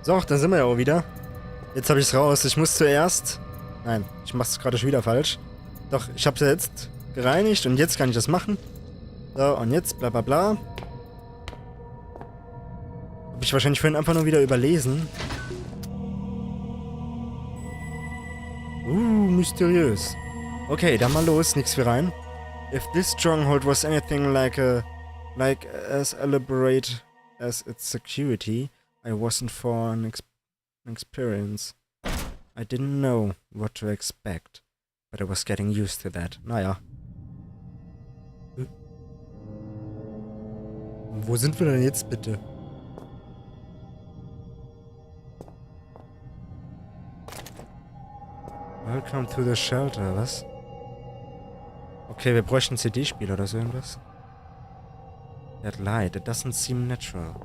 So, da sind wir ja auch wieder. Jetzt habe ich es raus. Ich muss zuerst... Nein, ich mache es gerade schon wieder falsch. Doch, ich habe es jetzt gereinigt und jetzt kann ich das machen. So, und jetzt bla bla bla. Habe ich wahrscheinlich vorhin einfach nur wieder überlesen. Mysteriös. Okay, dann mal los, nix für rein. If this stronghold was anything like as elaborate as its security, I wasn't for an experience. I didn't know what to expect, but I was getting used to that. Naja. Wo sind wir denn jetzt bitte? Welcome to the shelter, was? Okay, wir bräuchten einen CD-Spieler oder so irgendwas. That light, it doesn't seem natural.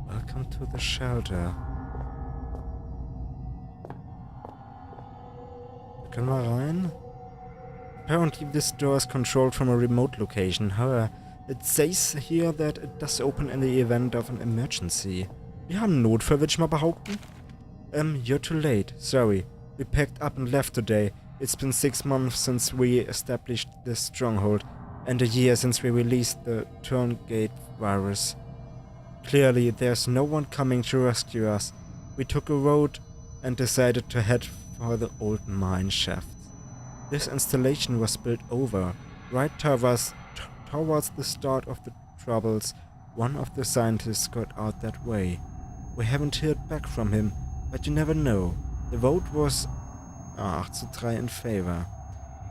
Welcome to the shelter. Können wir rein? Apparently this door is controlled from a remote location. However, it says here that it does open in the event of an emergency. Wir haben Notfall, würde ich mal behaupten. You're too late. Sorry. We packed up and left today. It's been 6 months since we established this stronghold, and a year since we released the Turngate virus. Clearly, there's no one coming to rescue us. We took a road and decided to head for the old mine shafts. This installation was built over, right towards the start of the troubles. One of the scientists got out that way. We haven't heard back from him, but you never know. The vote was 8-3 in favor.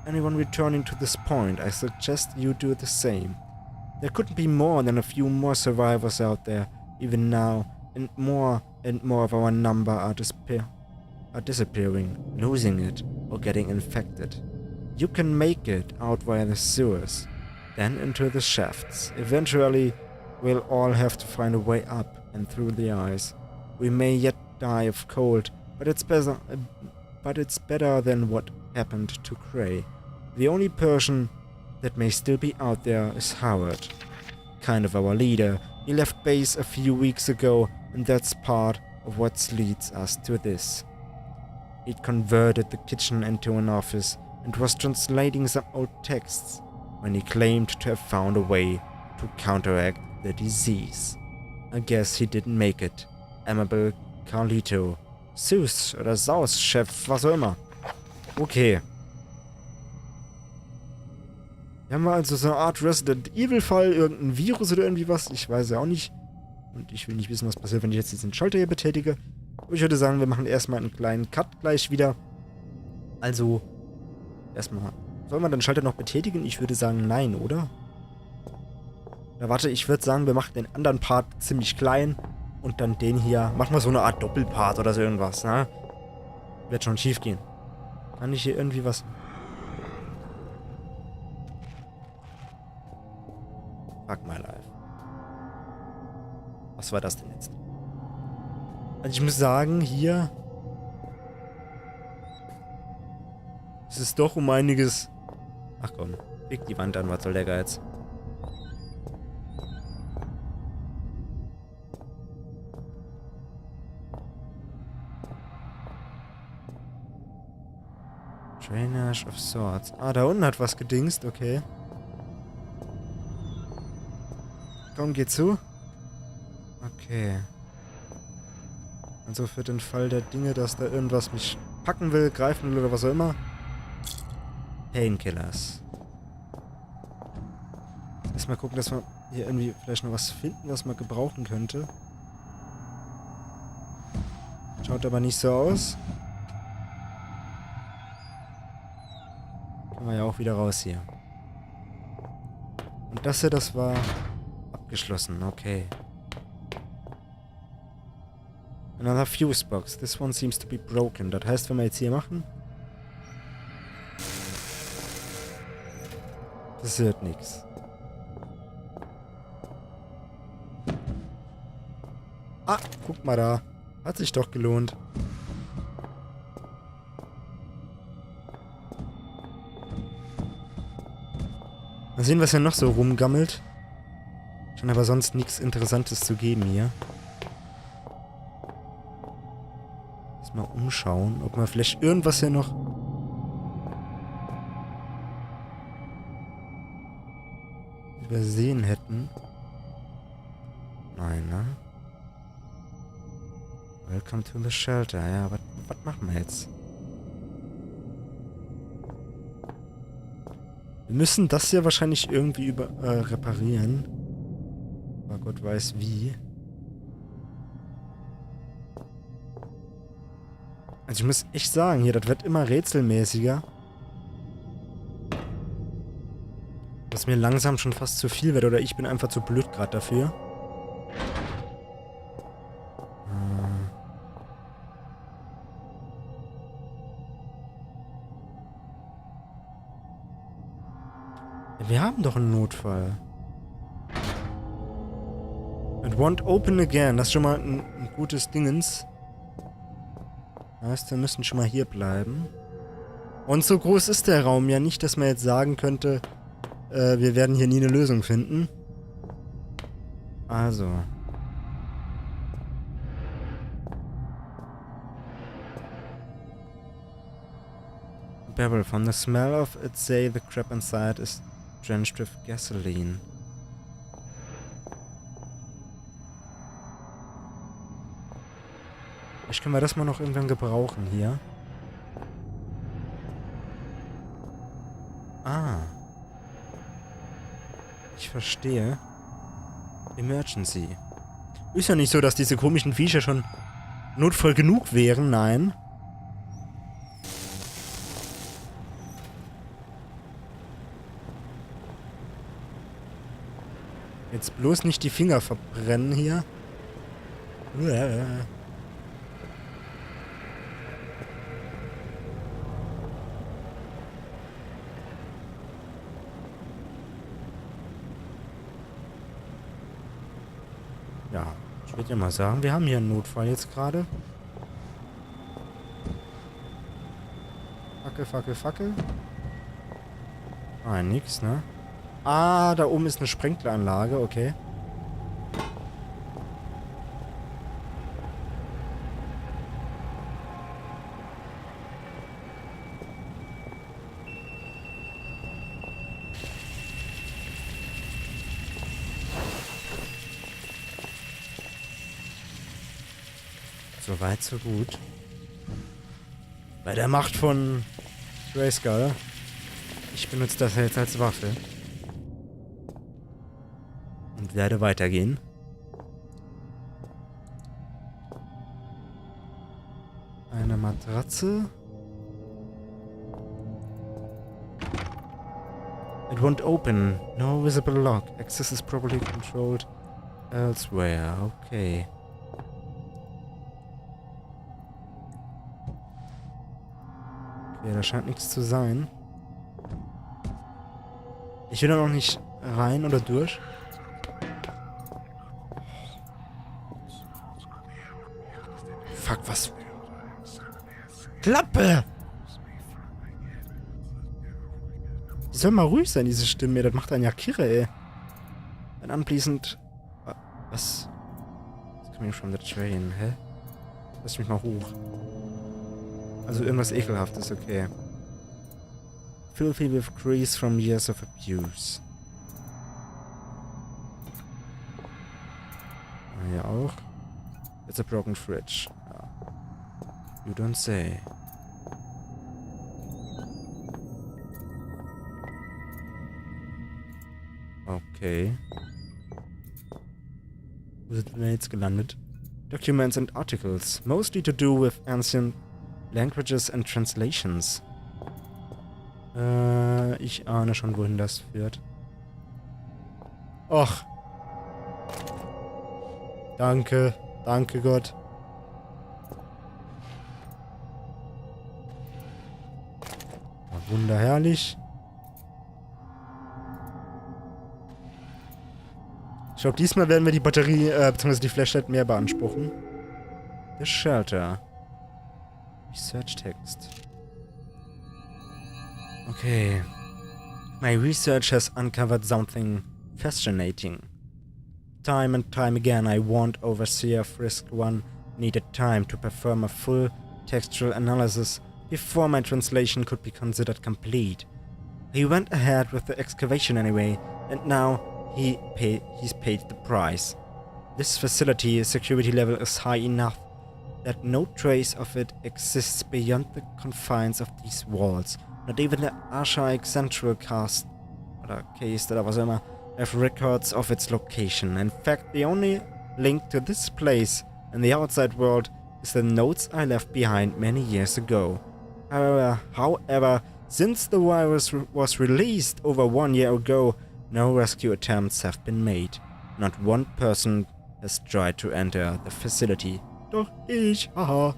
Anyone returning to this point, I suggest you do the same. There couldn't be more than a few more survivors out there, even now, and more of our number are disappearing, losing it, or getting infected. You can make it out via the sewers, then into the shafts. Eventually, we'll all have to find a way up and through the ice. We may yet die of cold, but it's better than what happened to Gray. The only person that may still be out there is Howard. Kind of our leader. He left base a few weeks ago, and that's part of what leads us to this. He'd converted the kitchen into an office and was translating some old texts when he claimed to have found a way to counteract the disease. I guess he didn't make it. Amable Carlito. Sus oder Saus, Chef, was auch immer. Okay. Wir haben also so eine Art Resident Evil-Fall, irgendein Virus oder irgendwie was. Ich weiß ja auch nicht. Und ich will nicht wissen, was passiert, wenn ich jetzt diesen Schalter hier betätige. Aber ich würde sagen, wir machen erstmal einen kleinen Cut gleich wieder. Also, erstmal. Sollen wir den Schalter noch betätigen? Ich würde sagen, nein, oder? Na warte, ich würde sagen, wir machen den anderen Part ziemlich klein. Und dann den hier. Machen wir so eine Art Doppelpart oder so irgendwas, ne? Wird schon schief gehen. Kann ich hier irgendwie was... Fuck my life. Was war das denn jetzt? Also ich muss sagen, hier... Es ist doch um einiges... Ach komm, pick die Wand an, was soll der Geiz? Drainage of Sorts. Ah, da unten hat was gedingst, okay. Komm, geh zu. Okay. Also für den Fall der Dinge, dass da irgendwas mich packen will, greifen will oder was auch immer. Painkillers. Erstmal gucken, dass wir hier irgendwie vielleicht noch was finden, was man gebrauchen könnte. Schaut aber nicht so aus. Können wir ja auch wieder raus hier. Und das hier, das war abgeschlossen, okay. Another fuse box. This one seems to be broken. Das heißt, wenn wir jetzt hier machen... Das wird nichts. Ah, guck mal da. Hat sich doch gelohnt. Mal sehen, was hier noch so rumgammelt. Scheint aber sonst nichts Interessantes zu geben hier. mal umschauen, ob wir vielleicht irgendwas hier noch übersehen hätten. Nein, ne? Welcome to the shelter. Ja, was machen wir jetzt? Wir müssen das hier wahrscheinlich irgendwie reparieren. Aber Gott weiß wie. Also ich muss echt sagen, hier, das wird immer rätselmäßiger. Was mir langsam schon fast zu viel wird, oder ich bin einfach zu blöd gerade dafür. Wir haben doch einen Notfall. It won't open again. Das ist schon mal ein gutes Dingens. Heißt, wir müssen schon mal hier bleiben. Und so groß ist der Raum ja nicht, dass man jetzt sagen könnte, wir werden hier nie eine Lösung finden. Also. Beryl, from the smell of it, say the crap inside is drenched with gasoline. Vielleicht können wir das mal noch irgendwann gebrauchen hier. Ah. Ich verstehe. Emergency. Ist ja nicht so, dass diese komischen Viecher schon notvoll genug wären, nein. Jetzt bloß nicht die Finger verbrennen hier. Ja, ich würde ja mal sagen, wir haben hier einen Notfall jetzt gerade. Fackel, Fackel, Fackel. Ah, nix, ne? Ah, da oben ist eine Sprenkleranlage, okay. So weit, so gut. Bei der Macht von Grayskull. Ich benutze das jetzt als Waffe. Und werde weitergehen. Eine Matratze. It won't open. No visible lock. Access is probably controlled elsewhere. Okay. Okay, da scheint nichts zu sein. Ich will da noch nicht rein oder durch. Fuck, was? Klappe! Die soll mal ruhig sein, diese Stimme. Das macht einen ja kirre, ey. Dann anschließend... Was? That's coming from the train, hä? Lass mich mal hoch. Also irgendwas Ekelhaftes, okay. Filthy with grease from years of abuse. Hier auch. It's a broken fridge. Ja. You don't say. Okay. Wo sind wir jetzt gelandet? Documents and articles. Mostly to do with ancient languages and translations. Ich ahne schon, wohin das führt. Och. Danke. Danke, Gott. Ja, wunderherrlich. Ich glaube, diesmal werden wir die Batterie, beziehungsweise die Flashlight mehr beanspruchen. The Shelter. Research Text. Okay. My research has uncovered something fascinating. Time and time again, I warned Overseer Frisk One needed time to perform a full textual analysis before my translation could be considered complete. He went ahead with the excavation anyway, and now he's paid the price. This facility's security level is high enough that no trace of it exists beyond the confines of these walls. Not even the archaic central case that was immer have records of its location. In fact, the only link to this place in the outside world is the notes I left behind many years ago. However, since the virus was released over 1 year ago, no rescue attempts have been made. Not one person has tried to enter the facility. Doch ich, haha.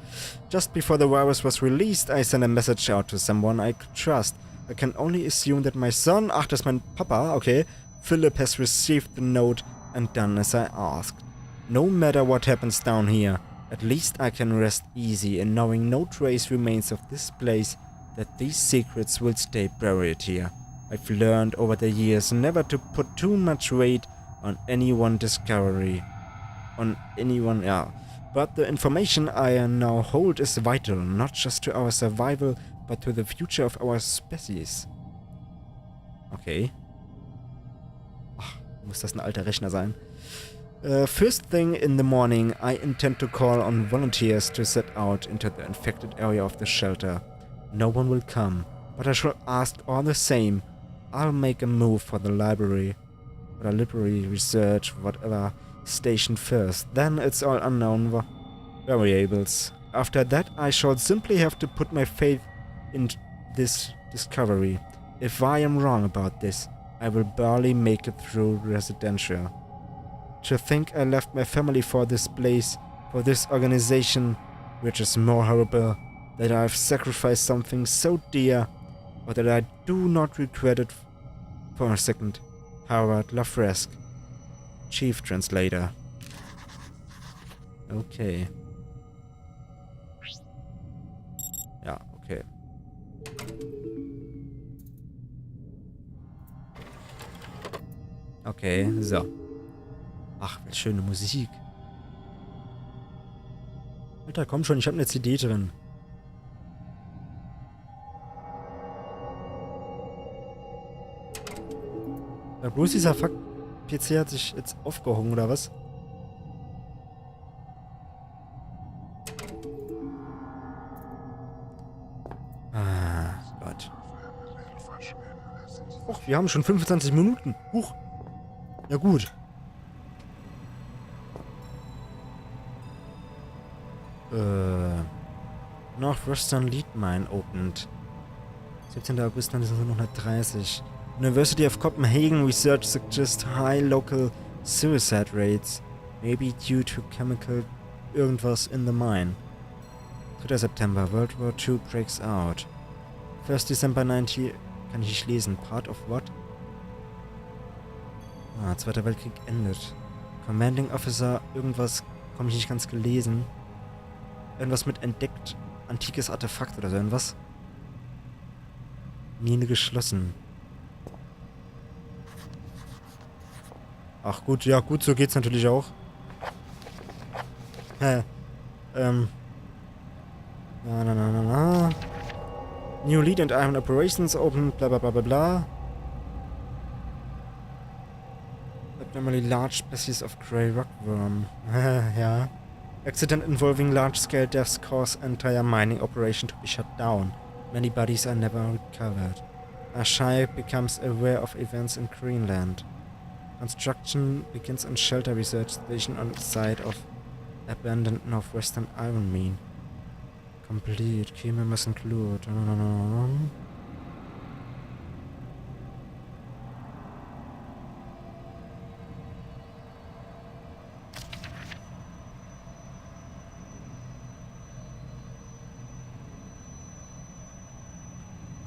Just before the virus was released, I sent a message out to someone I could trust. I can only assume that my son, ach, das ist mein Papa, okay, Philip has received the note and done as I asked. No matter what happens down here, at least I can rest easy in knowing no trace remains of this place, that these secrets will stay buried here. I've learned over the years never to put too much weight on any one discovery. But the information I now hold is vital, not just to our survival, but to the future of our species. Okay. Ach, muss das ein alter Rechner sein? First thing in the morning, I intend to call on volunteers to set out into the infected area of the shelter. No one will come, but I shall ask all the same. I'll make a move for the library research, whatever station first. Then it's all unknown variables. After that, I shall simply have to put my faith in this discovery. If I am wrong about this, I will barely make it through residential. To think I left my family for this place, for this organization, which is more horrible, that I've sacrificed something so dear, but that I do not regret it for a second. Howard Lafresque, Chief Translator. Okay. Ja, okay. Okay, so. Ach, welche schöne Musik. Alter, komm schon, ich habe eine CD drin. Ja, bloß dieser Fuck-PC hat sich jetzt aufgehoben, oder was? Ah, Gott. Och, wir haben schon 25 Minuten. Huch. Ja gut. Northwestern Lead Mine opened. 17. August 1930. University of Copenhagen research suggests high local suicide rates, maybe due to chemical irgendwas in the mine. 3. September, World War II breaks out. 1. December 90, kann ich nicht lesen, part of what? Ah, Zweiter Weltkrieg endet. Commanding Officer, irgendwas, komme ich nicht ganz gelesen. Irgendwas mit entdeckt, antikes Artefakt oder so irgendwas. Mine geschlossen. Ach gut, ja gut, so geht's natürlich auch. New Lead and Iron Operations open, bla bla bla bla bla. Abnormally large species of grey rockworm. Ja. Accident involving large-scale deaths cause entire mining operation to be shut down. Many bodies are never recovered. TheXHypex becomes aware of events in Greenland. Construction begins on shelter research station on the site of abandoned northwestern iron mine. Complete. Key members include...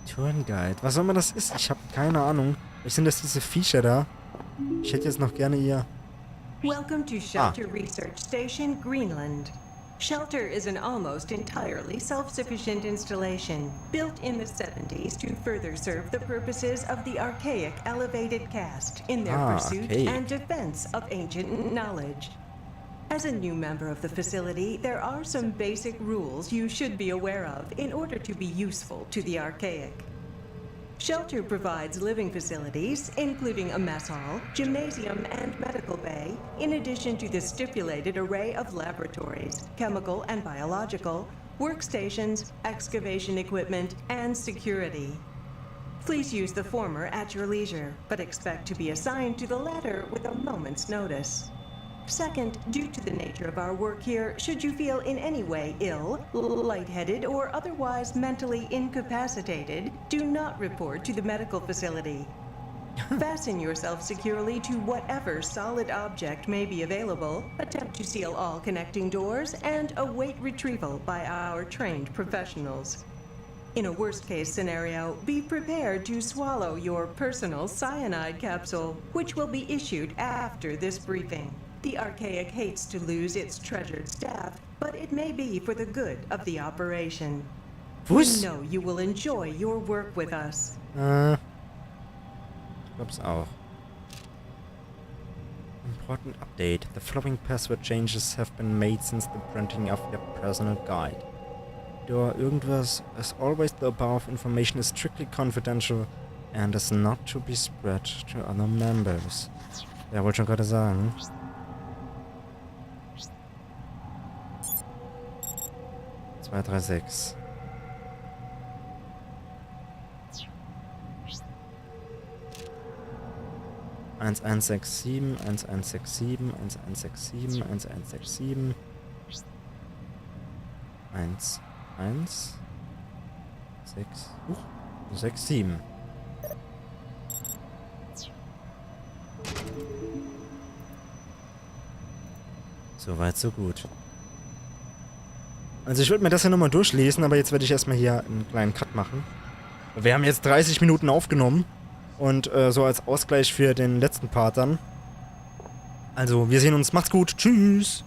Tourenguide. Was auch immer das ist, ich habe keine Ahnung. Vielleicht sind das diese Viecher da. Ich hätte jetzt noch gerne ihr... Welcome to Shelter Research Station, Greenland. Shelter is an almost entirely self-sufficient installation, built in the 70s to further serve the purposes of the archaic elevated caste in their pursuit and defense of ancient knowledge. As a new member of the facility, there are some basic rules you should be aware of in order to be useful to the archaic. Shelter provides living facilities, including a mess hall, gymnasium, and medical bay, in addition to the stipulated array of laboratories, chemical and biological, workstations, excavation equipment, and security. Please use the former at your leisure, but expect to be assigned to the latter with a moment's notice. Second, due to the nature of our work here, should you feel in any way ill, lightheaded, or otherwise mentally incapacitated, do not report to the medical facility. Fasten yourself securely to whatever solid object may be available, attempt to seal all connecting doors, and await retrieval by our trained professionals. In a worst-case scenario, be prepared to swallow your personal cyanide capsule, which will be issued after this briefing. The Archaic hates to lose its treasured staff, but it may be for the good of the operation. We know you will enjoy your work with us. Glaub's auch. Important update. The following password changes have been made since the printing of your personal guide. Door irgendwas. As always, the above information is strictly confidential and is not to be spread to other members. Ja, wollte schon gerade sagen. Zwei, drei, sechs. 1167, 1167, 1167, 1167, 6, 7. Soweit, so gut. Also ich würde mir das ja nochmal durchlesen, aber jetzt werde ich erstmal hier einen kleinen Cut machen. Wir haben jetzt 30 Minuten aufgenommen. Und so als Ausgleich für den letzten Part dann. Also, wir sehen uns. Macht's gut. Tschüss.